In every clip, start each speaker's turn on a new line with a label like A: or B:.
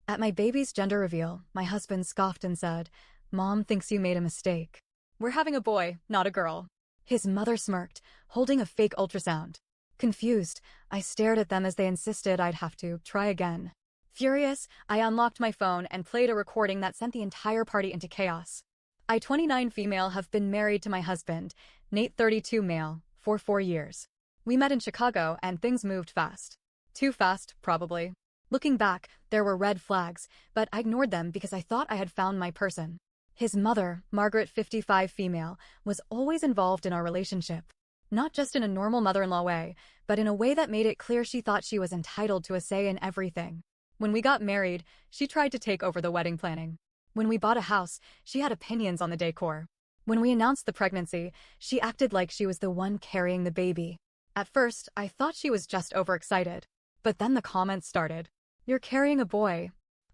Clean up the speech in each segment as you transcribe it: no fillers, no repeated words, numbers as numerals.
A: At my baby's gender reveal, my husband scoffed and said, "Mom thinks you made a mistake. We're having a boy, not a girl." His mother smirked, holding a fake ultrasound. Confused, I stared at them as they insisted I'd have to try again. Furious, I unlocked my phone and played a recording that sent the entire party into chaos. I, 29 female, have been married to my husband, Nate, 32 male, for 4 years. We met in Chicago and things moved fast. Too fast, probably. Looking back, there were red flags, but I ignored them because I thought I had found my person. His mother, Margaret, 55 female, was always involved in our relationship. Not just in a normal mother-in-law way, but in a way that made it clear she thought she was entitled to a say in everything. When we got married, she tried to take over the wedding planning. When we bought a house, she had opinions on the decor. When we announced the pregnancy, she acted like she was the one carrying the baby. At first, I thought she was just overexcited. But then the comments started. "You're carrying a boy."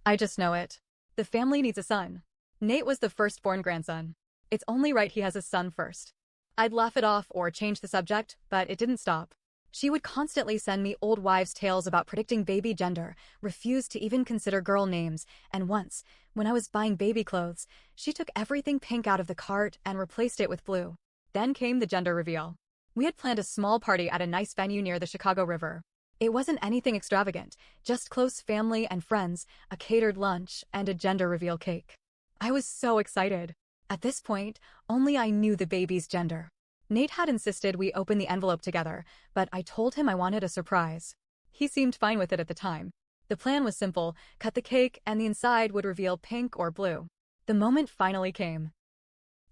A: I just know it. The family needs a son. Nate was the firstborn grandson. It's only right he has a son first. I'd laugh it off or change the subject, but it didn't stop. She would constantly send me old wives' tales about predicting baby gender, refused to even consider girl names, and once, when I was buying baby clothes, she took everything pink out of the cart and replaced it with blue. Then came the gender reveal. We had planned a small party at a nice venue near the Chicago River. It wasn't anything extravagant, just close family and friends, a catered lunch, and a gender reveal cake. I was so excited. At this point, only I knew the baby's gender. Nate had insisted we open the envelope together, but I told him I wanted a surprise. He seemed fine with it at the time. The plan was simple: cut the cake and the inside would reveal pink or blue. The moment finally came.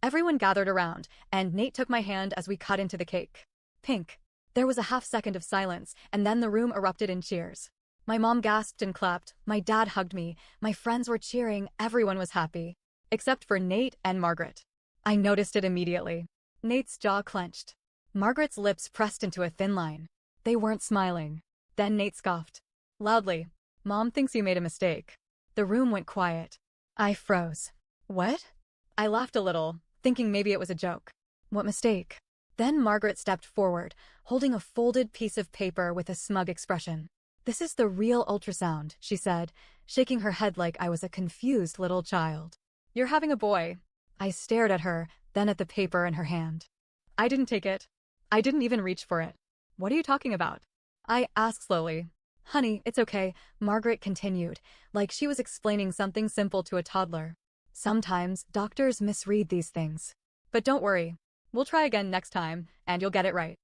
A: Everyone gathered around, and Nate took my hand as we cut into the cake. Pink. There was a half-second of silence, and then the room erupted in cheers. My mom gasped and clapped, my dad hugged me, my friends were cheering, everyone was happy. Except for Nate and Margaret. I noticed it immediately. Nate's jaw clenched. Margaret's lips pressed into a thin line. They weren't smiling. Then Nate scoffed. Loudly, "Mom thinks you made a mistake." The room went quiet. I froze. What? I laughed a little, thinking maybe it was a joke. What mistake? Then Margaret stepped forward, holding a folded piece of paper with a smug expression. "This is the real ultrasound," she said, shaking her head like I was a confused little child. "You're having a boy." I stared at her, then at the paper in her hand. I didn't take it. I didn't even reach for it. "What are you talking about?" I asked slowly. "Honey, it's okay," Margaret continued, like she was explaining something simple to a toddler. "Sometimes doctors misread these things. But don't worry. We'll try again next time, and you'll get it right."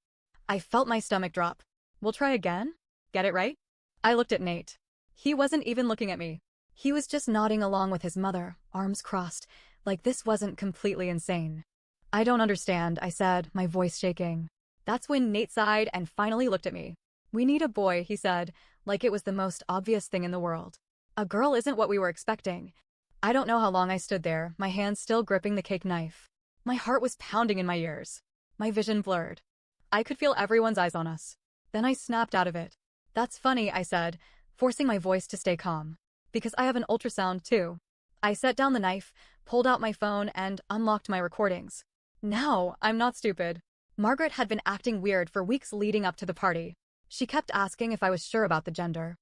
A: I felt my stomach drop. "We'll try again? Get it right?" I looked at Nate. He wasn't even looking at me. He was just nodding along with his mother, arms crossed, like this wasn't completely insane. "I don't understand," I said, my voice shaking. That's when Nate sighed and finally looked at me. "We need a boy," he said, like it was the most obvious thing in the world. A girl isn't what we were expecting. I don't know how long I stood there, my hands still gripping the cake knife. My heart was pounding in my ears. My vision blurred. I could feel everyone's eyes on us. Then I snapped out of it. "That's funny," I said, forcing my voice to stay calm. "Because I have an ultrasound, too." I set down the knife, pulled out my phone, and unlocked my recordings. Now, I'm not stupid. Margaret had been acting weird for weeks leading up to the party. She kept asking if I was sure about the gender.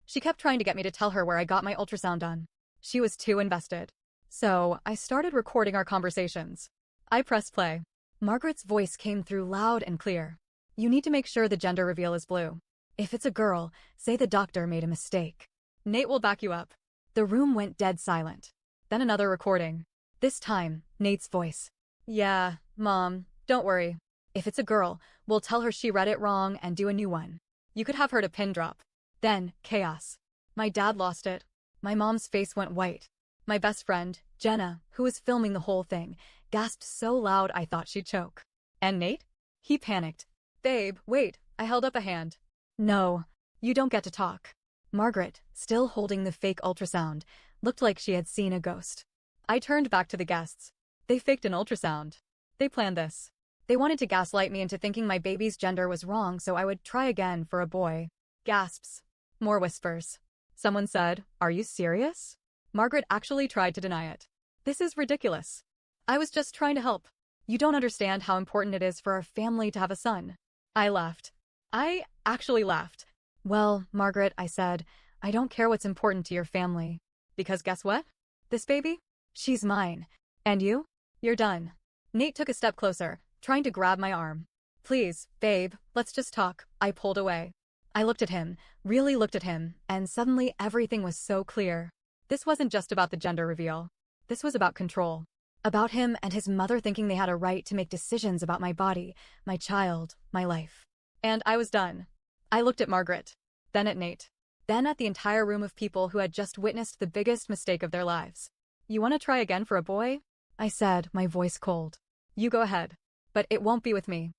A: She kept trying to get me to tell her where I got my ultrasound done. She was too invested. So, I started recording our conversations. I pressed play. Margaret's voice came through loud and clear. "You need to make sure the gender reveal is blue. If it's a girl, say the doctor made a mistake. Nate will back you up." The room went dead silent. Then another recording. This time, Nate's voice. "Yeah, Mom, don't worry. If it's a girl, we'll tell her she read it wrong and do a new one. You could have her to pin drop." Then, chaos. My dad lost it. My mom's face went white. My best friend, Jenna, who was filming the whole thing, gasped so loud I thought she'd choke. And Nate? He panicked. "Babe, wait," I held up a hand. "No, you don't get to talk." Margaret, still holding the fake ultrasound, looked like she had seen a ghost. I turned back to the guests. They faked an ultrasound. They planned this. They wanted to gaslight me into thinking my baby's gender was wrong so I would try again for a boy. Gasps. More whispers. Someone said, "Are you serious?" Margaret actually tried to deny it. "This is ridiculous. I was just trying to help. You don't understand how important it is for our family to have a son." I laughed. I actually laughed. "Well, Margaret," I said, I don't care what's important to your family. Because guess what? This baby? She's mine. And you? You're done. Nate took a step closer, trying to grab my arm. Please, babe, let's just talk. I pulled away. I looked at him, really looked at him, and suddenly everything was so clear. This wasn't just about the gender reveal. This was about control. About him and his mother thinking they had a right to make decisions about my body, my child, my life. And I was done. I looked at Margaret, then at Nate, then at the entire room of people who had just witnessed the biggest mistake of their lives. You want to try again for a boy? I said, my voice cold. You go ahead. But it won't be with me.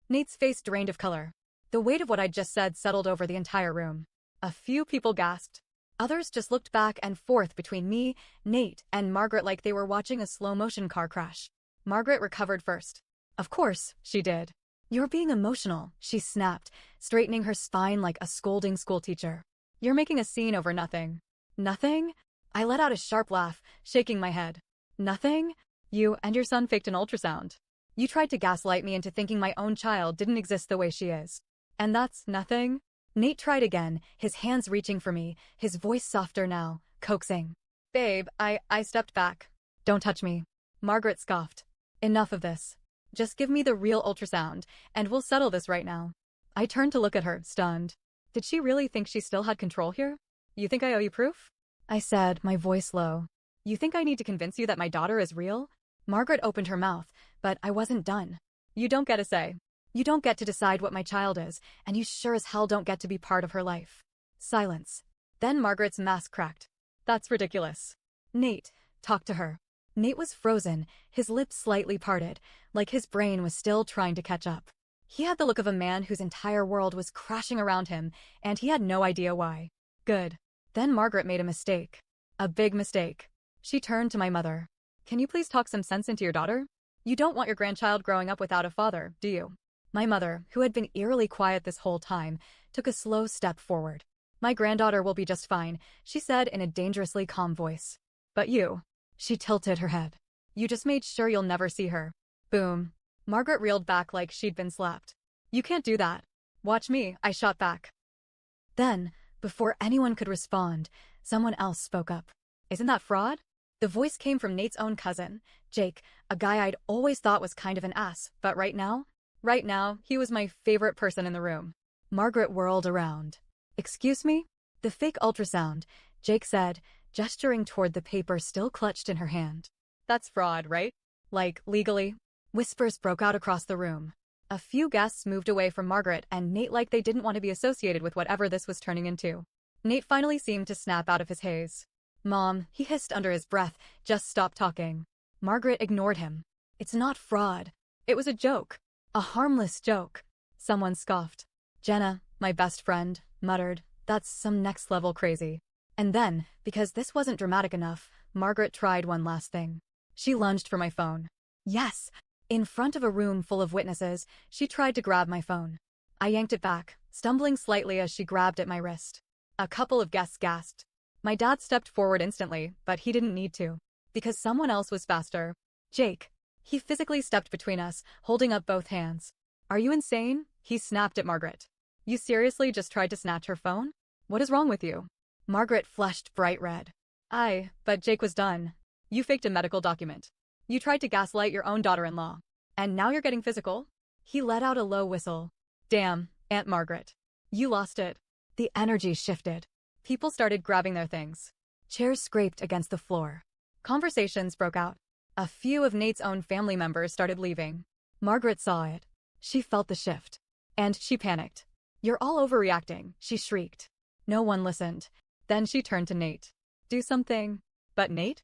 A: Nate's face drained of color. The weight of what I'd just said settled over the entire room. A few people gasped. Others just looked back and forth between me, Nate, and Margaret like they were watching a slow-motion car crash. Margaret recovered first. Of course, she did. You're being emotional, she snapped, straightening her spine like a scolding schoolteacher. You're making a scene over nothing. Nothing? I let out a sharp laugh, shaking my head. Nothing? You and your son faked an ultrasound. You tried to gaslight me into thinking my own child didn't exist the way she is. And that's nothing? Nate tried again, his hands reaching for me, his voice softer now, coaxing. Babe, I stepped back. Don't touch me. Margaret scoffed. Enough of this. Just give me the real ultrasound, and we'll settle this right now. I turned to look at her, stunned. Did she really think she still had control here? You think I owe you proof? I said, my voice low. You think I need to convince you that my daughter is real? Margaret opened her mouth, but I wasn't done. You don't get a say. You don't get to decide what my child is, and you sure as hell don't get to be part of her life. Silence. Then Margaret's mask cracked. That's ridiculous. Nate, talk to her. Nate was frozen, his lips slightly parted, like his brain was still trying to catch up. He had the look of a man whose entire world was crashing around him, and he had no idea why. Good. Then Margaret made a mistake. A big mistake. She turned to my mother. Can you please talk some sense into your daughter? You don't want your grandchild growing up without a father, do you? My mother, who had been eerily quiet this whole time, took a slow step forward. My granddaughter will be just fine, she said in a dangerously calm voice. But you. She tilted her head. You just made sure you'll never see her. Boom. Margaret reeled back like she'd been slapped. You can't do that. Watch me, I shot back. Then, before anyone could respond, someone else spoke up. Isn't that fraud? The voice came from Nate's own cousin, Jake, a guy I'd always thought was kind of an ass, but right now, he was my favorite person in the room. Margaret whirled around. Excuse me? The fake ultrasound, Jake said, gesturing toward the paper still clutched in her hand. That's fraud, right? Like, legally? Whispers broke out across the room. A few guests moved away from Margaret and Nate like they didn't want to be associated with whatever this was turning into. Nate finally seemed to snap out of his haze. Mom, he hissed under his breath, just stop talking. Margaret ignored him. It's not fraud. It was a joke. A harmless joke. Someone scoffed. Jenna, my best friend, muttered, that's some next-level crazy. And then, because this wasn't dramatic enough, Margaret tried one last thing. She lunged for my phone. Yes! In front of a room full of witnesses, she tried to grab my phone. I yanked it back, stumbling slightly as she grabbed at my wrist. A couple of guests gasped. My dad stepped forward instantly, but he didn't need to. Because someone else was faster. Jake. He physically stepped between us, holding up both hands. Are you insane? He snapped at Margaret. You seriously just tried to snatch her phone? What is wrong with you? Margaret flushed bright red. But Jake was done. You faked a medical document. You tried to gaslight your own daughter-in-law. And now you're getting physical? He let out a low whistle. Damn, Aunt Margaret. You lost it. The energy shifted. People started grabbing their things. Chairs scraped against the floor. Conversations broke out. A few of Nate's own family members started leaving. Margaret saw it. She felt the shift. And she panicked. You're all overreacting, she shrieked. No one listened. Then she turned to Nate. Do something. But Nate?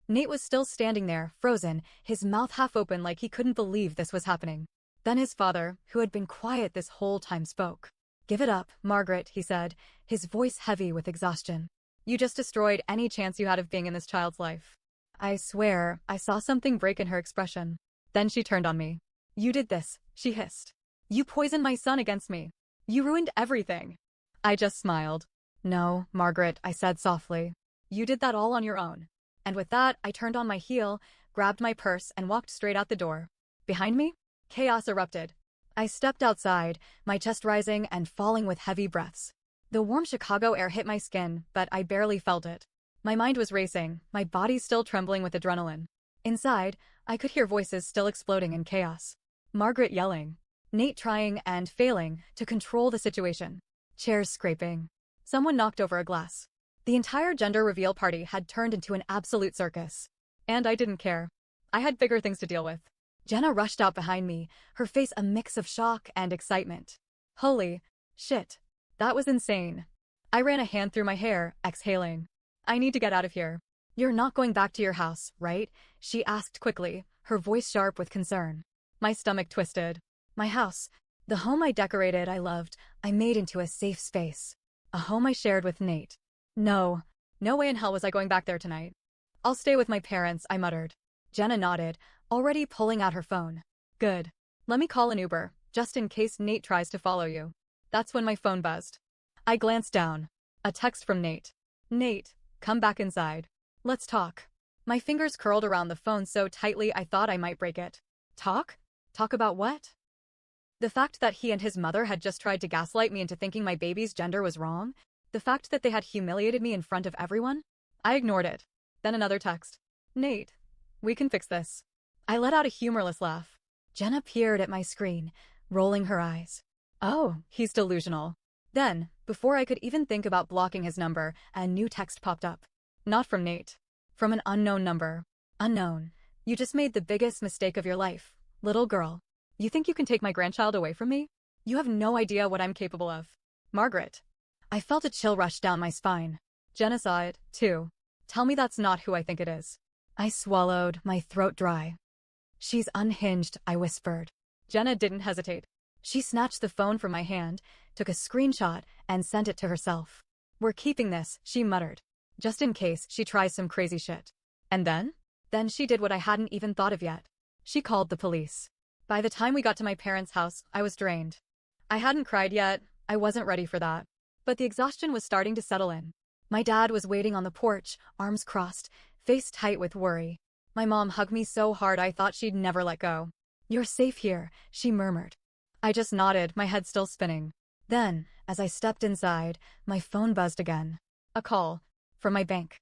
A: Nate was still standing there, frozen, his mouth half open like he couldn't believe this was happening. Then his father, who had been quiet this whole time, spoke. Give it up, Margaret, he said, his voice heavy with exhaustion. You just destroyed any chance you had of being in this child's life. I swear, I saw something break in her expression. Then she turned on me. You did this, she hissed. You poisoned my son against me. You ruined everything. I just smiled. No, Margaret, I said softly. You did that all on your own. And with that, I turned on my heel, grabbed my purse, and walked straight out the door. Behind me, chaos erupted. I stepped outside, my chest rising and falling with heavy breaths. The warm Chicago air hit my skin, but I barely felt it. My mind was racing, my body still trembling with adrenaline. Inside, I could hear voices still exploding in chaos. Margaret yelling. Nate trying and failing to control the situation. Chairs scraping. Someone knocked over a glass. The entire gender reveal party had turned into an absolute circus. And I didn't care. I had bigger things to deal with. Jenna rushed out behind me, her face a mix of shock and excitement. Holy shit. That was insane. I ran a hand through my hair, exhaling. I need to get out of here. You're not going back to your house, right? She asked quickly, her voice sharp with concern. My stomach twisted. My house. The home I decorated, I loved, I made into a safe space. A home I shared with Nate. No. No way in hell was I going back there tonight. I'll stay with my parents, I muttered. Jenna nodded, already pulling out her phone. Good. Let me call an Uber, just in case Nate tries to follow you. That's when my phone buzzed. I glanced down. A text from Nate. Nate, come back inside. Let's talk. My fingers curled around the phone so tightly I thought I might break it. Talk? Talk about what? The fact that he and his mother had just tried to gaslight me into thinking my baby's gender was wrong? The fact that they had humiliated me in front of everyone? I ignored it. Then another text. Nate, we can fix this. I let out a humorless laugh. Jenna peered at my screen, rolling her eyes. Oh, he's delusional. Then, before I could even think about blocking his number, a new text popped up. Not from Nate. From an unknown number. Unknown. You just made the biggest mistake of your life, little girl. You think you can take my grandchild away from me? You have no idea what I'm capable of. Margaret. I felt a chill rush down my spine. Jenna saw it, too. Tell me that's not who I think it is. I swallowed, my throat dry. She's unhinged, I whispered. Jenna didn't hesitate. She snatched the phone from my hand, took a screenshot, and sent it to herself. We're keeping this, she muttered. Just in case she tries some crazy shit. And then? Then she did what I hadn't even thought of yet. She called the police. By the time we got to my parents' house, I was drained. I hadn't cried yet, I wasn't ready for that. But the exhaustion was starting to settle in. My dad was waiting on the porch, arms crossed, face tight with worry. My mom hugged me so hard I thought she'd never let go. You're safe here, she murmured. I just nodded, my head still spinning. Then, as I stepped inside, my phone buzzed again. A call. From my bank.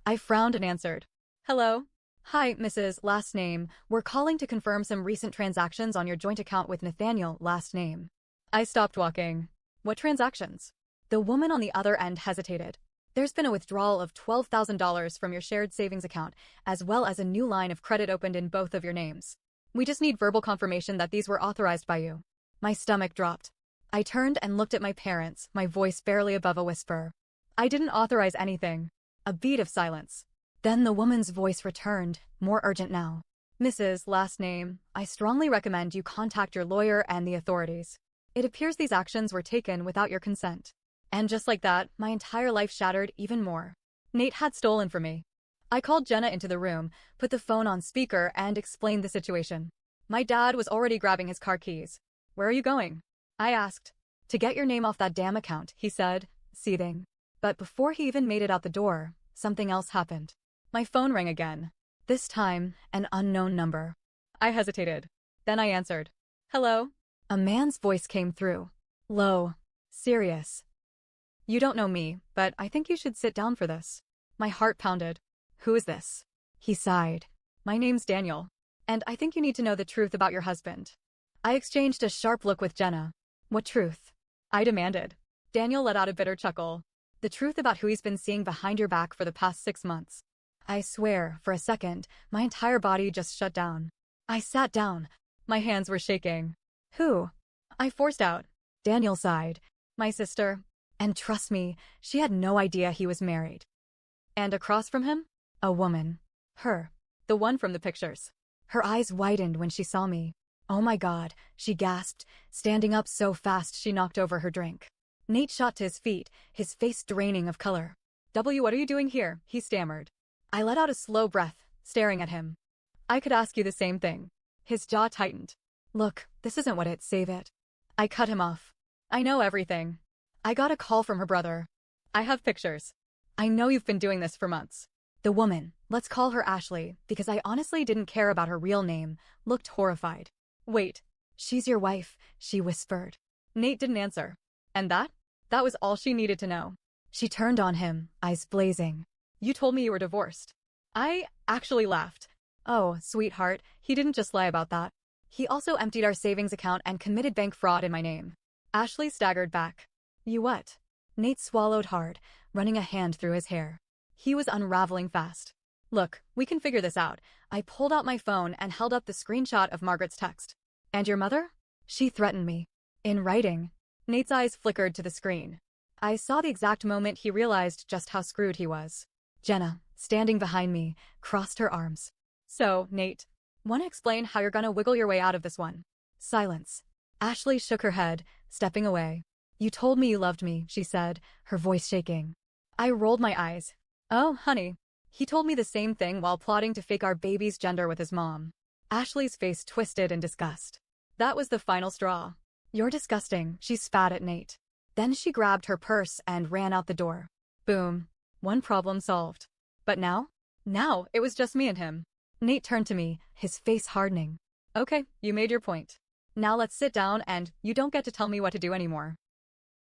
A: I frowned and answered. Hello? Hi, Mrs. Last name. We're calling to confirm some recent transactions on your joint account with Nathaniel, last name. I stopped walking. What transactions? The woman on the other end hesitated. There's been a withdrawal of $12,000 from your shared savings account, as well as a new line of credit opened in both of your names. We just need verbal confirmation that these were authorized by you. My stomach dropped. I turned and looked at my parents, my voice barely above a whisper. I didn't authorize anything. A beat of silence. Then the woman's voice returned, more urgent now. Mrs. Last name, I strongly recommend you contact your lawyer and the authorities. It appears these actions were taken without your consent. And just like that, my entire life shattered even more. Nate had stolen from me. I called Jenna into the room, put the phone on speaker, and explained the situation. My dad was already grabbing his car keys. Where are you going? I asked. To get your name off that damn account, he said, seething. But before he even made it out the door, something else happened. My phone rang again. This time, an unknown number. I hesitated. Then I answered. Hello? A man's voice came through. Low. Serious. You don't know me, but I think you should sit down for this. My heart pounded. Who is this? He sighed. My name's Daniel. And I think you need to know the truth about your husband. I exchanged a sharp look with Jenna. What truth? I demanded. Daniel let out a bitter chuckle. The truth about who he's been seeing behind your back for the past 6 months. I swear, for a second, my entire body just shut down. I sat down. My hands were shaking. Who? I forced out. Daniel sighed. My sister. And trust me, she had no idea he was married. And across from him? A woman. Her. The one from the pictures. Her eyes widened when she saw me. Oh my God, she gasped, standing up so fast she knocked over her drink. Nate shot to his feet, his face draining of color. What are you doing here? He stammered. I let out a slow breath, staring at him. I could ask you the same thing. His jaw tightened. Look, this isn't what it, save it. I cut him off. I know everything. I got a call from her brother. I have pictures. I know you've been doing this for months. The woman, let's call her Ashley, because I honestly didn't care about her real name, looked horrified. Wait. She's your wife, she whispered. Nate didn't answer. And that? That was all she needed to know. She turned on him, eyes blazing. You told me you were divorced. I actually laughed. Oh, sweetheart, he didn't just lie about that. He also emptied our savings account and committed bank fraud in my name. Ashley staggered back. You what? Nate swallowed hard, running a hand through his hair. He was unraveling fast. Look, we can figure this out. I pulled out my phone and held up the screenshot of Margaret's text. And your mother? She threatened me. In writing. Nate's eyes flickered to the screen. I saw the exact moment he realized just how screwed he was. Jenna, standing behind me, crossed her arms. So, Nate, want to explain how you're gonna wiggle your way out of this one? Silence. Ashley shook her head, stepping away. You told me you loved me, she said, her voice shaking. I rolled my eyes. Oh, honey. He told me the same thing while plotting to fake our baby's gender with his mom. Ashley's face twisted in disgust. That was the final straw. You're disgusting, she spat at Nate. Then she grabbed her purse and ran out the door. Boom. One problem solved. But now? Now, it was just me and him. Nate turned to me, his face hardening. Okay, you made your point. Now let's sit down and you don't get to tell me what to do anymore.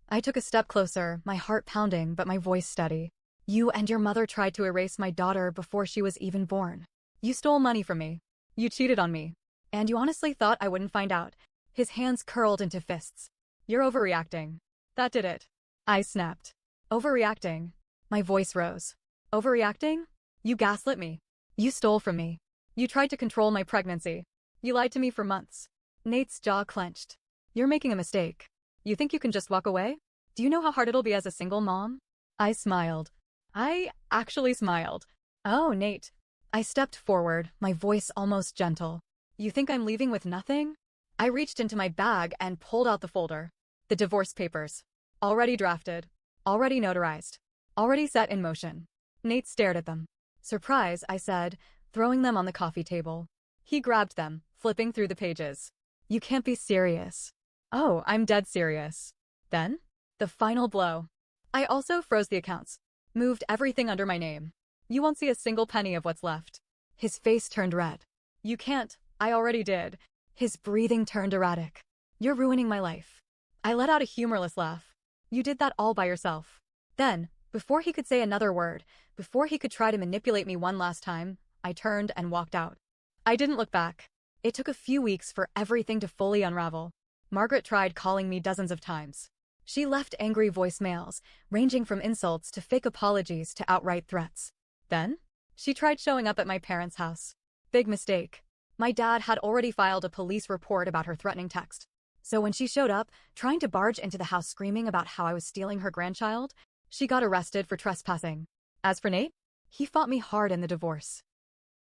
A: I took a step closer, my heart pounding but my voice steady. You and your mother tried to erase my daughter before she was even born. You stole money from me. You cheated on me. And you honestly thought I wouldn't find out. His hands curled into fists. You're overreacting. That did it. I snapped. Overreacting. My voice rose. Overreacting? You gaslit me. You stole from me. You tried to control my pregnancy. You lied to me for months. Nate's jaw clenched. You're making a mistake. You think you can just walk away? Do you know how hard it'll be as a single mom? I smiled. I actually smiled. Oh, Nate. I stepped forward, my voice almost gentle. You think I'm leaving with nothing? I reached into my bag and pulled out the folder. The divorce papers. Already drafted. Already notarized. Already set in motion. Nate stared at them. Surprise, I said, throwing them on the coffee table. He grabbed them, flipping through the pages. You can't be serious. Oh, I'm dead serious. Then? The final blow. I also froze the accounts. Moved everything under my name. You won't see a single penny of what's left. His face turned red. You can't. I already did. His breathing turned erratic. You're ruining my life. I let out a humorless laugh. You did that all by yourself. Then, before he could say another word, before he could try to manipulate me one last time, I turned and walked out. I didn't look back. It took a few weeks for everything to fully unravel. Margaret tried calling me dozens of times. She left angry voicemails, ranging from insults to fake apologies to outright threats. Then, she tried showing up at my parents' house. Big mistake. My dad had already filed a police report about her threatening text. So when she showed up, trying to barge into the house screaming about how I was stealing her grandchild, she got arrested for trespassing. As for Nate, he fought me hard in the divorce.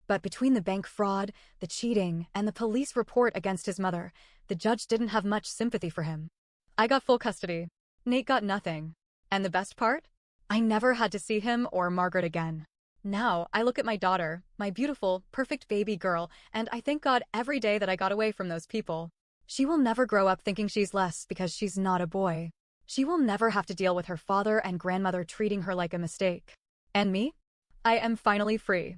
A: But between the bank fraud, the cheating, and the police report against his mother, the judge didn't have much sympathy for him. I got full custody. Nate got nothing. And the best part? I never had to see him or Margaret again. Now, I look at my daughter, my beautiful, perfect baby girl, and I thank God every day that I got away from those people. She will never grow up thinking she's less because she's not a boy. She will never have to deal with her father and grandmother treating her like a mistake. And me? I am finally free.